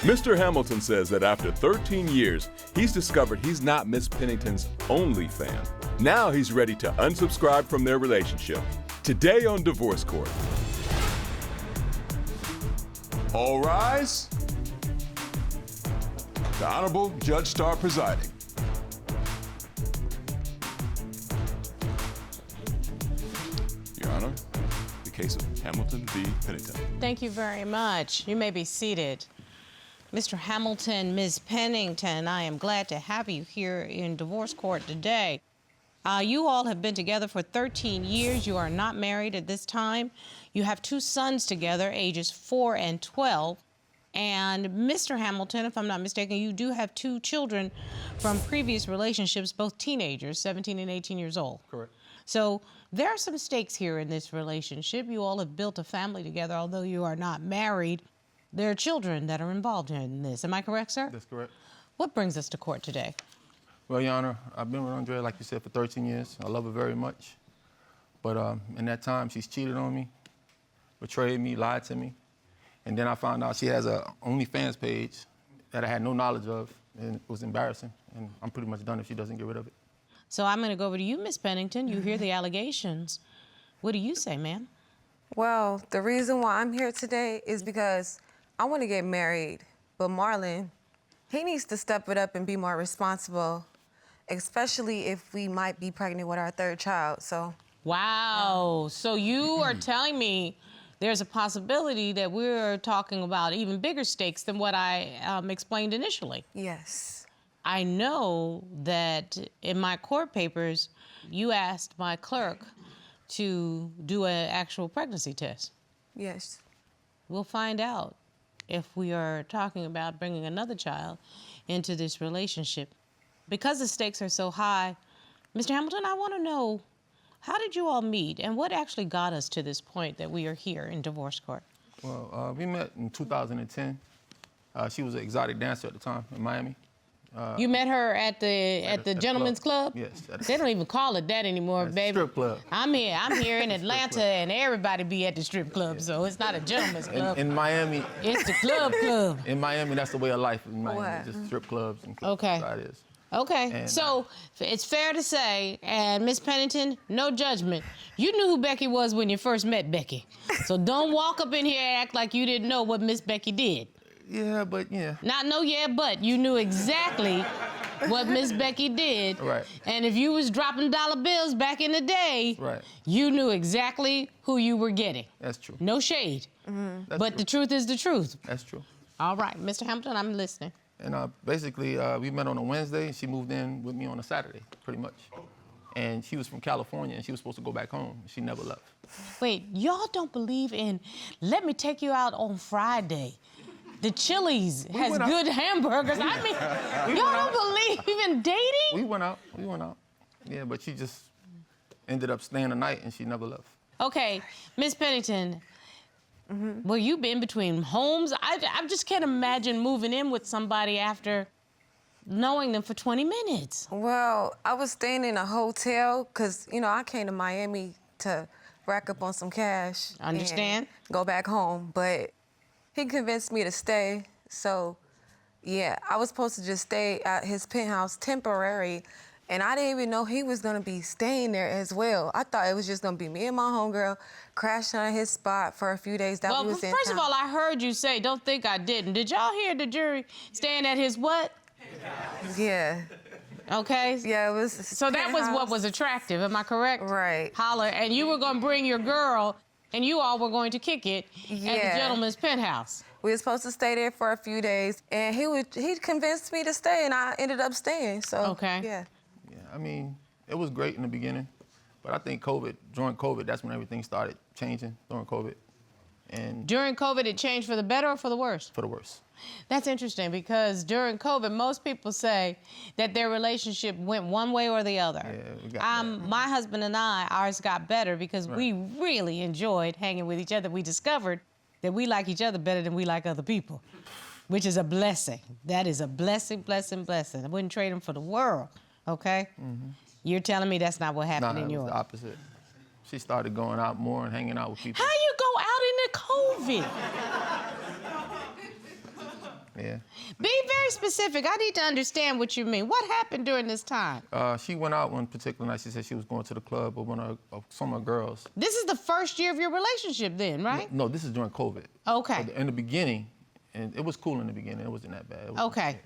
Mr. Hamilton says that after 13 years, he's discovered he's not Miss Pennington's only fan. Now he's ready to unsubscribe from their relationship. Today on Divorce Court. All rise. The Honorable Judge Starr presiding. Your Honor, the case of Hamilton v. Pennington. Thank you very much. You may be seated. Mr. Hamilton, Ms. Pennington, I am glad to have you here in divorce court today. You all have been together for 13 years. You are not married at this time. You have 2 sons together, ages 4 and 12. And Mr. Hamilton, if I'm not mistaken, you do have 2 children from previous relationships, both teenagers, 17 and 18 years old. Correct. So there are some stakes here in this relationship. You all have built a family together, although you are not married. There are children that are involved in this. Am I correct, sir? That's correct. What brings us to court today? Well, Your Honor, I've been with Andrea, like you said, for 13 years. I love her very much. But in that time, she's cheated on me, betrayed me, lied to me. And then I found out she has an OnlyFans page that I had no knowledge of, and it was embarrassing. And I'm pretty much done if she doesn't get rid of it. So I'm going to go over to you, Miss Pennington. You hear the allegations. What do you say, ma'am? Well, the reason why I'm here today is because I want to get married, but Marlon, he needs to step it up and be more responsible, especially if we might be pregnant with our 3rd child, so. Wow, so you are telling me there's a possibility that we're talking about even bigger stakes than what I explained initially. Yes. I know that in my court papers, you asked my clerk to do an actual pregnancy test. Yes. We'll find out if we are talking about bringing another child into this relationship. Because the stakes are so high, Mr. Hamilton, I want to know, how did you all meet and what actually got us to this point that we are here in divorce court? Well, we met in 2010. She was an exotic dancer at the time in Miami. You met her at the Gentleman's Club? Yes. They don't even call it that anymore, baby. Strip club. I'm here in Atlanta, and everybody be at the strip club, so it's not a gentleman's club. In Miami. It's the club. In Miami, that's the way of life in Miami. What? Just strip clubs and clubs. Okay. That's how it is. Okay, And, so it's fair to say, and Miss Pennington, no judgment, you knew who Becky was when you first met Becky. So don't walk up in here and act like you didn't know what Miss Becky did. Yeah, but yeah. Not no yeah, but you knew exactly what Miss Becky did. Right. And if you was dropping dollar bills back in the day, Right. you knew exactly who you were getting. That's true. No shade. That's But true. the truth is the truth. That's true. All right, Mr. Hamilton, I'm listening. And basically, we met on a Wednesday, and she moved in with me on a Saturday, pretty much. And she was from California, and she was supposed to go back home. She never left. Wait, y'all don't believe in, let me take you out on Friday. The Chili's has went out. good hamburgers. I mean, y'all don't believe in dating? We went out. Yeah, but she just ended up staying the night, and she never left. Okay, Miss Pennington, well, you've been between homes. I just can't imagine moving in with somebody after knowing them for 20 minutes. Well, I was staying in a hotel because, you know, I came to Miami to rack up on some cash. Understand? And go back home, but he convinced me to stay. So, yeah, I was supposed to just stay at his penthouse temporary, and I didn't even know he was gonna be staying there as well. I thought it was just gonna be me and my homegirl crashing at his spot for a few days that Well, we was in first of town. all, I heard you say, don't think I didn't. Did y'all hear the jury staying at his what? Yeah. Okay? Yeah, it was. So that was what was attractive, am I correct? Right. Holler, and you were gonna bring your girl, and you all were going to kick it at the Yeah. gentleman's penthouse. We were supposed to stay there for a few days, and he convinced me to stay, and I ended up staying. So Okay. yeah. Yeah, I mean, it was great in the beginning, but I think during COVID, that's when everything started changing, during COVID. And During COVID, it changed for the better or for the worse? for the worse. That's interesting because during COVID, most people say that their relationship went one way or the other. Yeah, we got that. My husband and ours got better because we really enjoyed hanging with each other. We discovered that we like each other better than we like other people, which is a blessing. That is a blessing, blessing, blessing. I wouldn't trade them for the world, okay? Mm-hmm. You're telling me that's not what happened Nah, in it was yours? the opposite. She started going out more and hanging out with people. How you go out in the COVID? Yeah. Be very specific. I need to understand what you mean. What happened during this time? She went out one particular night. She said she was going to the club with some of her girls. This is the first year of your relationship then, right? No, this is during COVID. Okay. In the beginning, and it was cool in the beginning. It wasn't that bad. It was, Okay.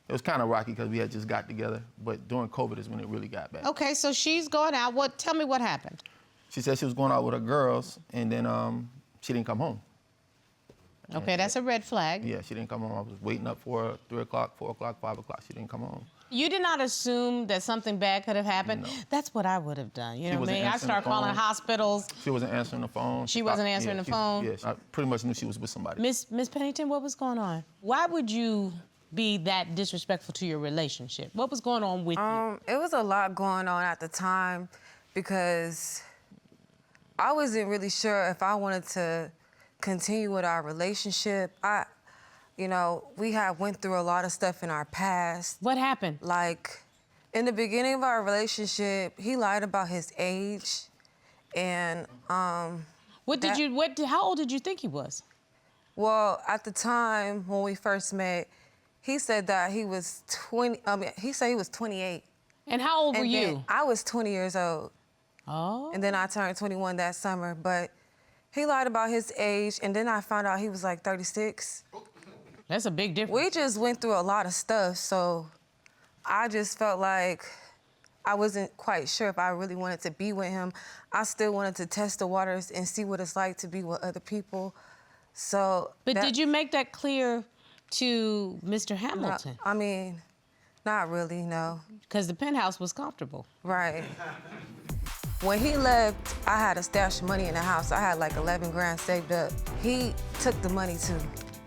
It was kind of rocky because we had just got together, but during COVID is when it really got bad. Okay, so she's going out. Tell me what happened. She said she was going out with her girls, and then she didn't come home. Okay, that's a red flag. Yeah, she didn't come home. I was waiting up for her, 3 o'clock, 4 o'clock, 5 o'clock. She didn't come home. You did not assume that something bad could have happened? No. That's what I would have done. You know what I wasn't mean? I answering started the calling phone. hospitals. She wasn't answering the phone. She wasn't answering the phone? Yeah, I pretty much knew she was with somebody. Miss Pennington, what was going on? Why would you be that disrespectful to your relationship? What was going on with you? It was a lot going on at the time because I wasn't really sure if I wanted to continue with our relationship. We had went through a lot of stuff in our past. What happened? Like, in the beginning of our relationship, he lied about his age, and How old did you think he was? well, at the time when we first met, he said that he was 20. He said he was 28. And how old were And then you? I was 20 years old. Oh. And then I turned 21 that summer. But he lied about his age, and then I found out he was like 36. That's a big difference. We just went through a lot of stuff, so I just felt like I wasn't quite sure if I really wanted to be with him. I still wanted to test the waters and see what it's like to be with other people. So. But did you make that clear to Mr. Hamilton? I mean, not really, no. Because the penthouse was comfortable. Right. When he left, I had a stash of money in the house. I had like 11 grand saved up. He took the money too.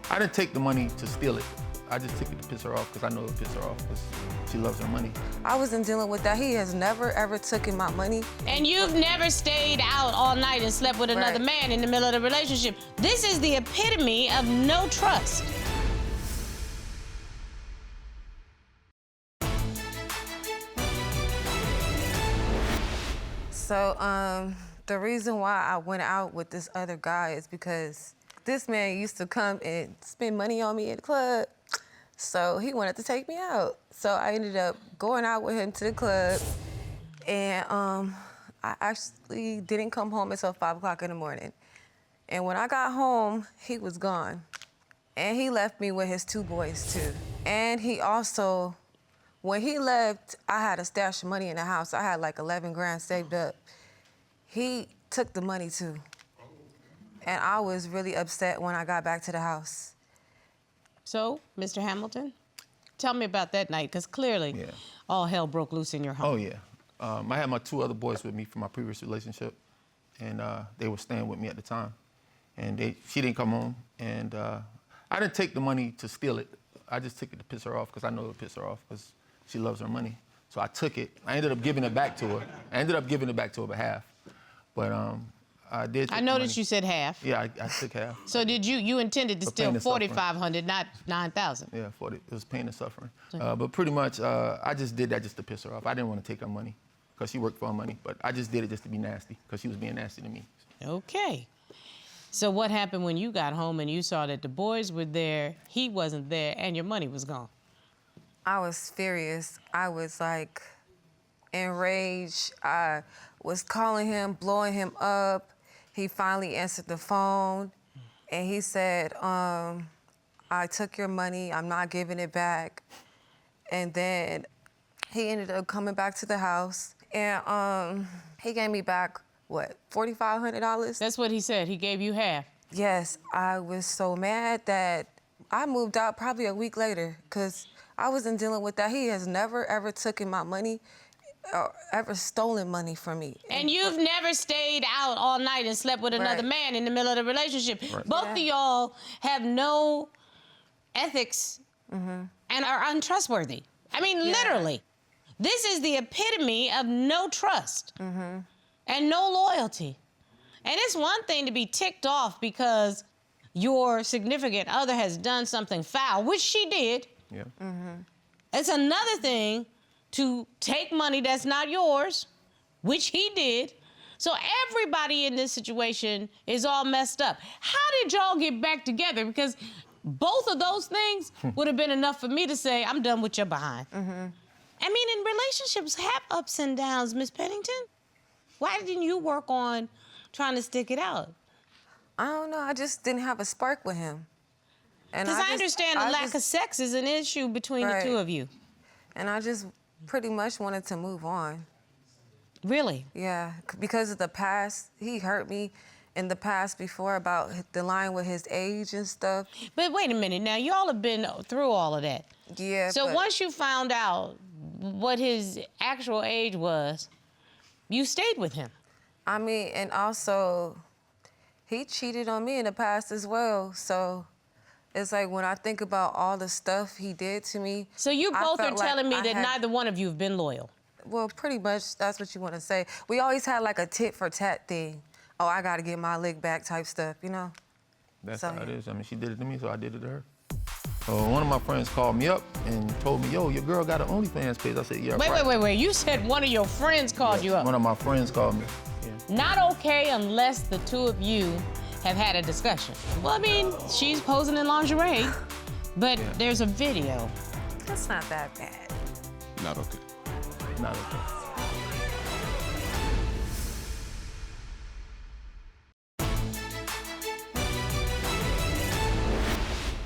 I didn't take the money to steal it. I just took it to piss her off because I know it piss her off because she loves her money. I wasn't dealing with that. He has never, ever taken my money. And you've never stayed out all night and slept with another Right. man in the middle of the relationship. This is the epitome of no trust. So the reason why I went out with this other guy is because this man used to come and spend money on me at the club. So he wanted to take me out. So I ended up going out with him to the club. And I actually didn't come home until 5 o'clock in the morning. And when I got home, he was gone. And he left me with his 2 boys too. And he also, when he left, I had a stash of money in the house. I had like 11 grand saved up. He took the money too. And I was really upset when I got back to the house. So, Mr. Hamilton, tell me about that night, because clearly all hell broke loose in your home. Oh, yeah. I had my 2 other boys with me from my previous relationship, and they were staying with me at the time. And she didn't come home, and I didn't take the money to steal it. I just took it to piss her off because I know it would piss her off because she loves her money. So I took it. I ended up giving it back to her. I ended up giving it back to her by half. But I did take I the noticed money. you said half. Yeah, I took half. So did you intended to For steal pain and suffering. $4,500, not $9,000? Yeah, 40. It was pain and suffering. But pretty much, I just did that just to piss her off. I didn't want to take her money because she worked for her money. But I just did it just to be nasty because she was being nasty to me. Okay. So what happened when you got home and you saw that the boys were there, he wasn't there, and your money was gone? I was furious. I was like enraged. I was calling him, blowing him up. He finally answered the phone, and he said, I took your money. I'm not giving it back. And then he ended up coming back to the house, and he gave me back, what, $4,500? That's what he said. He gave you half. Yes, I was so mad that I moved out probably a week later because I wasn't dealing with that. He has never, ever taken my money or ever stolen money from me. And you've never stayed out all night and slept with another man in the middle of the relationship. Both of y'all have no ethics and are untrustworthy. I mean, literally. This is the epitome of no trust and no loyalty. And it's one thing to be ticked off because your significant other has done something foul, which she did. Yeah. It's another thing to take money that's not yours, which he did. So everybody in this situation is all messed up. How did y'all get back together? Because Both of those things would have been enough for me to say, I'm done with your behind. I mean, in relationships have ups and downs, Miss Pennington. Why didn't you work on trying to stick it out? I don't know. I just didn't have a spark with him. Because I understand the lack of sex is an issue between the two of you. And I just pretty much wanted to move on. Really? Yeah, because of the past. He hurt me in the past before about the line with his age and stuff. But wait a minute now, y'all have been through all of that. Yeah. So once you found out what his actual age was, you stayed with him. I mean, and also, he cheated on me in the past as well. So it's like when I think about all the stuff he did to me. So you both are telling me that neither one of you have been loyal. Well, pretty much that's what you want to say. We always had like a tit for tat thing. Oh, I got to get my lick back type stuff, you know? That's how it is. I mean, she did it to me, so I did it to her. One of my friends called me up and told me, yo, your girl got an OnlyFans page. I said, yeah, right. Wait. You said one of your friends called you up. One of my friends called me. Yeah. Not okay unless the two of you have had a discussion. Well, I mean, she's posing in lingerie, but there's a video. That's not that bad. Not okay. Not okay.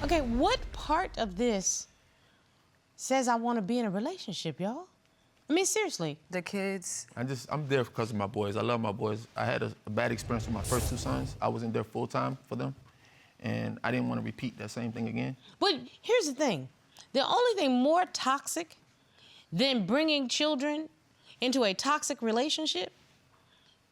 Okay, what part of this says I want to be in a relationship, y'all? I mean, seriously. The kids. I'm there because of my boys. I love my boys. I had a bad experience with my first two sons. I wasn't there full time for them, and I didn't want to repeat that same thing again. But here's the thing. The only thing more toxic than bringing children into a toxic relationship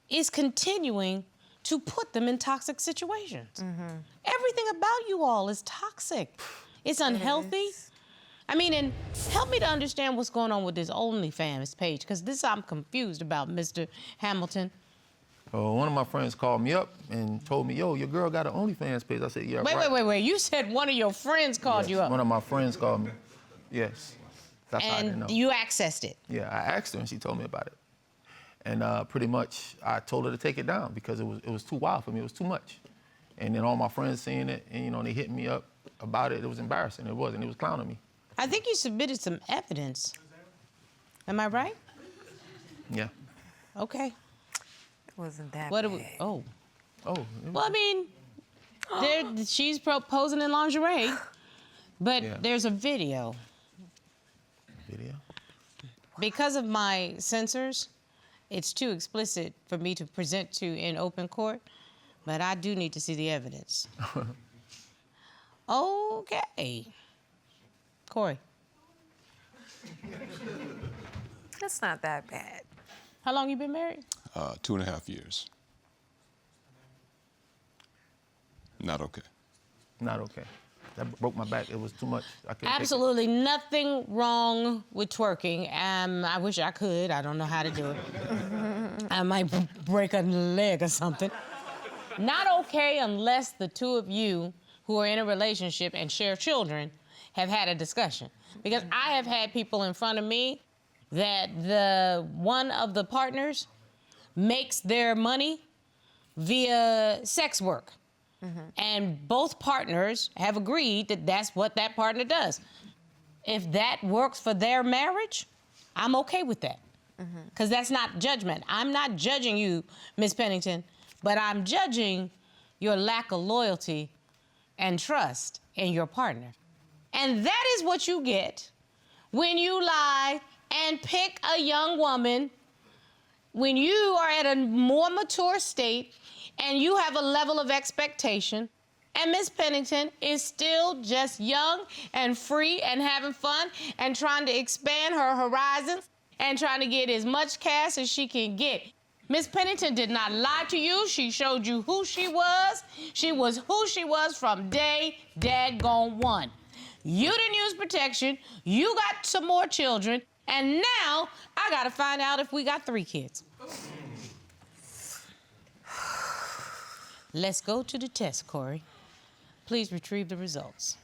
is continuing to put them in toxic situations. Everything about you all is toxic. It's unhealthy. I mean, and help me to understand what's going on with this OnlyFans page, because I'm confused about, Mr. Hamilton. One of my friends called me up and told me, yo, your girl got an OnlyFans page. I said, yeah, right. Wait. You said one of your friends called you up. One of my friends called me. Yes. That's how I didn't know. And you accessed it? Yeah, I asked her and she told me about it. And pretty much I told her to take it down because it was too wild for me. It was too much. And then all my friends seeing it and, they hit me up about it. It was embarrassing. It was, and it was clowning me. I think you submitted some evidence. Am I right? Yeah. Okay. It wasn't that bad. Oh. Well, I mean, she's posing in lingerie, but there's a video. Video? Because of my censors, it's too explicit for me to present to in open court, but I do need to see the evidence. Okay. Corey. That's not that bad. How long you been married? 2.5 years. Not okay. Not okay. That broke my back. It was too much. I couldn't Absolutely nothing wrong with twerking. I wish I could. I don't know how to do it. I might break a leg or something. Not okay unless the two of you who are in a relationship and share children have had a discussion. Because I have had people in front of me that one of the partners makes their money via sex work. And both partners have agreed that that's what that partner does. If that works for their marriage, I'm okay with that. Because that's not judgment. I'm not judging you, Miss Pennington, but I'm judging your lack of loyalty and trust in your partner. And that is what you get when you lie and pick a young woman when you are at a more mature state and you have a level of expectation, and Miss Pennington is still just young and free and having fun and trying to expand her horizons and trying to get as much cash as she can get. Miss Pennington did not lie to you. She showed you who she was. She was who she was from day daggone one. You didn't use protection. You got some more children. And now I gotta find out if we got 3 kids. Let's go to the test, Corey. Please retrieve the results.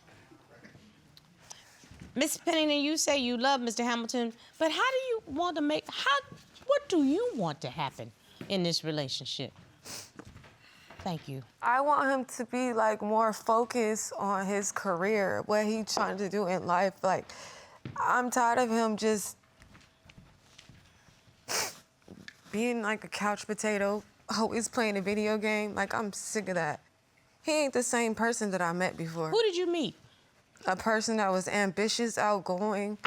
Miss Pennington, you say you love Mr. Hamilton, but how do you want to what do you want to happen in this relationship? Thank you. I want him to be like more focused on his career, what he's trying to do in life. Like, I'm tired of him just being like a couch potato, always playing a video game. Like, I'm sick of that. He ain't the same person that I met before. Who did you meet? A person that was ambitious, outgoing,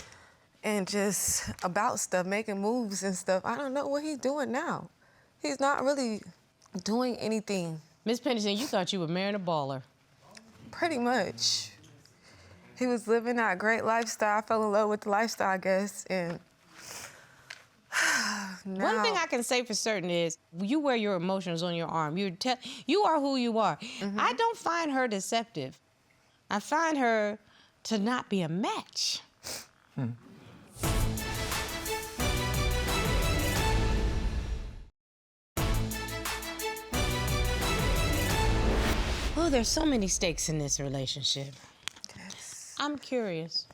and just about stuff, making moves and stuff. I don't know what he's doing now. He's not really doing anything. Miss Pennington, you thought you were marrying a baller. Pretty much. He was living that great lifestyle. I fell in love with the lifestyle, I guess, and now... One thing I can say for certain is you wear your emotions on your arm. You are who you are. I don't find her deceptive. I find her to not be a match. Oh, there's so many stakes in this relationship. Yes. I'm curious.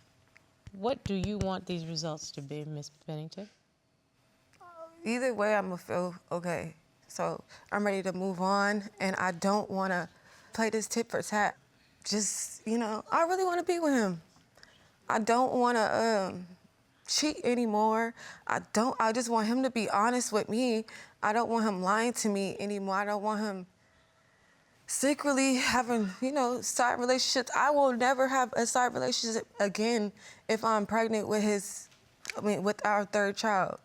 What do you want these results to be, Miss Pennington? Either way, I'm gonna feel okay. So I'm ready to move on, and I don't wanna play this tit for tat. Just, you know, I really wanna be with him. I don't wanna cheat anymore. I just want him to be honest with me. I don't want him lying to me anymore. I don't want him secretly having, you know, side relationships. I will never have a side relationship again if I'm pregnant with with our third child.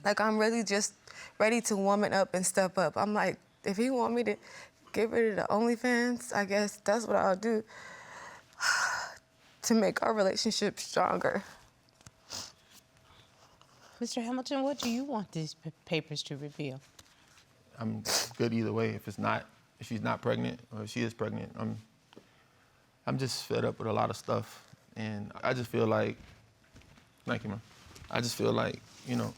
Like, I'm really just ready to woman up and step up. I'm like, if he want me to get rid of the OnlyFans, I guess that's what I'll do to make our relationship stronger. Mr. Hamilton, what do you want these papers to reveal? I'm good either way. If she's not pregnant or if she is pregnant, I'm just fed up with a lot of stuff. And I just feel like, thank you, man. I just feel like, you know,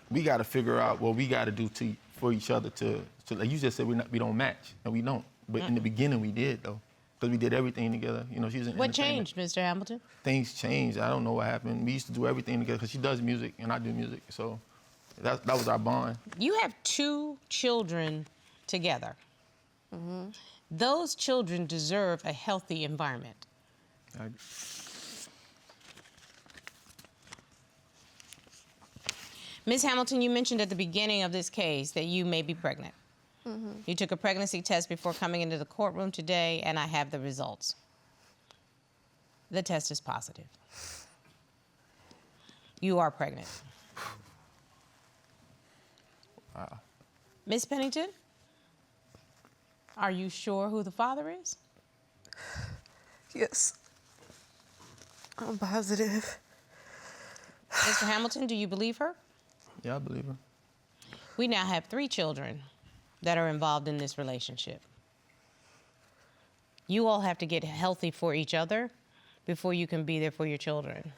we got to figure out what we got to do for each other to like you just said, we don't match, and we don't. But in the beginning, we did, though, because we did everything together. You know, she was in What entertainment. changed, Mr. Hamilton? Things changed. I don't know what happened. We used to do everything together because she does music and I do music, so that was our bond. You have 2 children together. Those children deserve a healthy environment. Ms. Hamilton, you mentioned at the beginning of this case that you may be pregnant. You took a pregnancy test before coming into the courtroom today, and I have the results. The test is positive. You are pregnant. Wow. Ms. Pennington, are you sure who the father is? Yes, I'm positive. Mr. Hamilton, do you believe her? Yeah, I believe her. We now have 3 children that are involved in this relationship. You all have to get healthy for each other before you can be there for your children.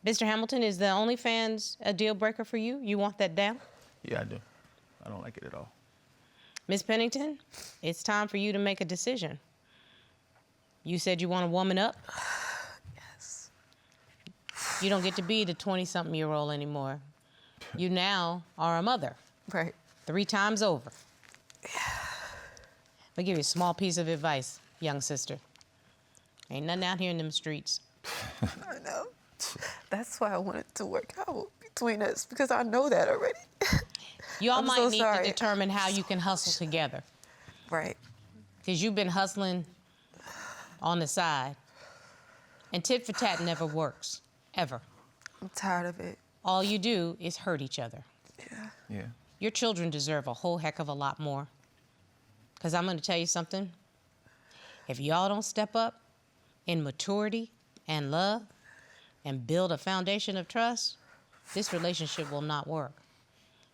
Mr. Hamilton, is the OnlyFans a deal breaker for you? You want that down? Yeah, I do. I don't like it at all. Ms. Pennington, it's time for you to make a decision. You said you want to woman up? Yes. You don't get to be the 20-something-year-old anymore. You now are a mother. Right. 3 times over. I'll give you a small piece of advice, young sister. Ain't nothing out here in them streets. I know. That's why I wanted to work out between us, because I know that already. Y'all I'm might so need sorry. to determine how you can hustle together. Right. Because you've been hustling on the side. And tit for tat never works, ever. I'm tired of it. All you do is hurt each other. Yeah. Yeah. Your children deserve a whole heck of a lot more. Because I'm going to tell you something. If y'all don't step up in maturity and love and build a foundation of trust, this relationship will not work.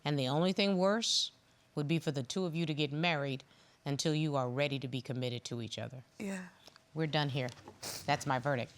And the only thing worse would be for the 2 of you to get married until you are ready to be committed to each other. Yeah. We're done here. That's my verdict.